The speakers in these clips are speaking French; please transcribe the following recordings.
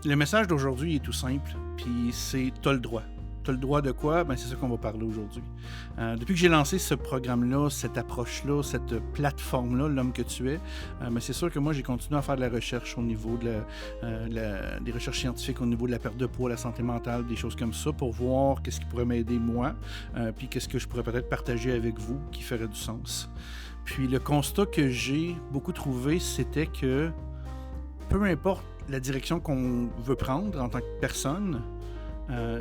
Le message d'aujourd'hui est tout simple, puis c'est « t'as le droit ». T'as le droit de quoi? Ben, c'est ça qu'on va parler aujourd'hui. Depuis que j'ai lancé ce programme-là, cette approche-là, cette plateforme-là, l'homme que tu es, ben, c'est sûr que moi, j'ai continué à faire de la recherche au niveau des recherches scientifiques, au niveau de la perte de poids, la santé mentale, des choses comme ça, pour voir qu'est-ce qui pourrait m'aider moi, puis qu'est-ce que je pourrais peut-être partager avec vous qui ferait du sens. Puis le constat que j'ai beaucoup trouvé, c'était que peu importe la direction qu'on veut prendre en tant que personne,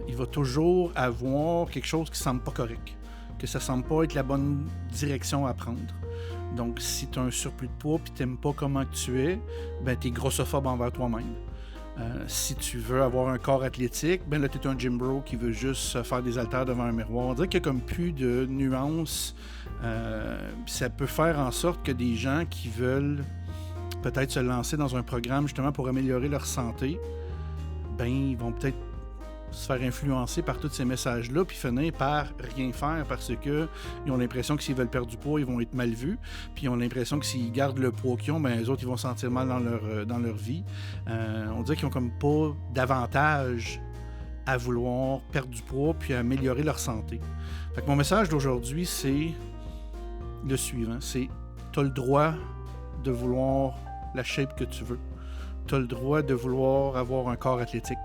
il va toujours avoir quelque chose qui ne semble pas correct, que ça ne semble pas être la bonne direction à prendre. Donc, si tu as un surplus de poids et tu n'aimes pas comment tu es, ben, tu es grossophobe envers toi-même. Si tu veux avoir un corps athlétique, ben là, tu es un gym bro qui veut juste faire des haltères devant un miroir. On dirait qu'il y a comme plus de nuances. Ça peut faire en sorte que des gens qui veulent peut-être se lancer dans un programme justement pour améliorer leur santé, ben, ils vont peut-être se faire influencer par tous ces messages-là, puis finir par rien faire parce qu'ils ont l'impression que s'ils veulent perdre du poids, ils vont être mal vus, puis ils ont l'impression que s'ils gardent le poids qu'ils ont, ben les autres, ils vont se sentir mal dans leur vie. On dirait qu'ils n'ont comme pas d'avantage à vouloir perdre du poids puis à améliorer leur santé. Fait que mon message d'aujourd'hui, c'est le suivant, c'est « t'as le droit de vouloir la shape que tu veux. Tu as le droit de vouloir avoir un corps athlétique.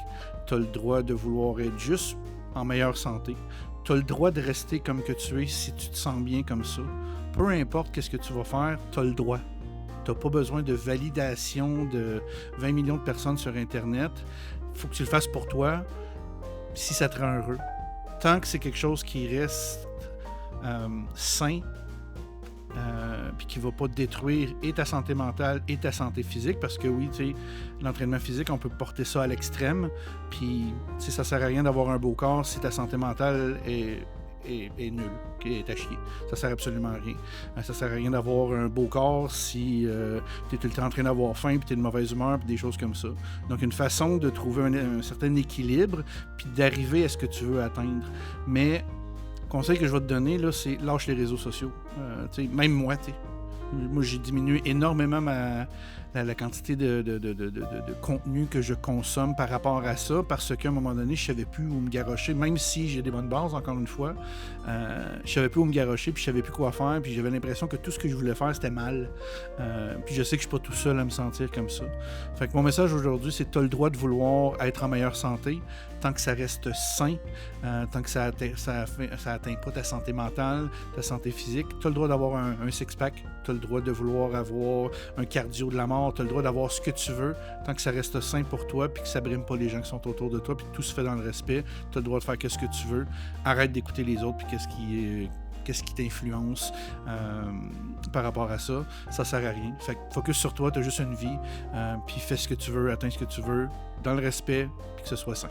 Tu as le droit de vouloir être juste en meilleure santé. Tu as le droit de rester comme que tu es si tu te sens bien comme ça. Peu importe qu'est-ce que tu vas faire, tu as le droit. Tu n'as pas besoin de validation de 20 millions de personnes sur Internet. Il faut que tu le fasses pour toi si ça te rend heureux. Tant que c'est quelque chose qui reste sain, puis qui ne va pas détruire et ta santé mentale et ta santé physique, parce que oui, tu sais, l'entraînement physique, on peut porter ça à l'extrême, puis ça ne sert à rien d'avoir un beau corps si ta santé mentale est nulle, est à chier. Ça sert absolument à rien. Ça sert à rien d'avoir un beau corps si tu es tout le temps en train d'avoir faim, puis tu es de mauvaise humeur, puis des choses comme ça. Donc, une façon de trouver un certain équilibre, puis d'arriver à ce que tu veux atteindre. Mais le conseil que je vais te donner, là, c'est lâche les réseaux sociaux. Même moi, j'ai diminué énormément la quantité de contenu que je consomme par rapport à ça, parce qu'à un moment donné, je ne savais plus où me garrocher, même si j'ai des bonnes bases, encore une fois, je ne savais plus où me garrocher, puis je ne savais plus quoi faire, puis j'avais l'impression que tout ce que je voulais faire, c'était mal. Puis je sais que je ne suis pas tout seul à me sentir comme ça. Fait que mon message aujourd'hui, c'est que tu as le droit de vouloir être en meilleure santé, tant que ça reste sain, tant que ça atteint pas ta santé mentale, ta santé physique. Tu as le droit d'avoir un six-pack, tu as le droit de vouloir avoir un cardio de la mort, tu as le droit d'avoir ce que tu veux, tant que ça reste sain pour toi, puis que ça brime pas les gens qui sont autour de toi, puis que tout se fait dans le respect. Tu as le droit de faire ce que tu veux. Arrête d'écouter les autres, puis qu'est-ce qui t'influence par rapport à ça. Ça sert à rien. Fait que focus sur toi, tu as juste une vie, puis fais ce que tu veux, atteins ce que tu veux, dans le respect, puis que ce soit sain.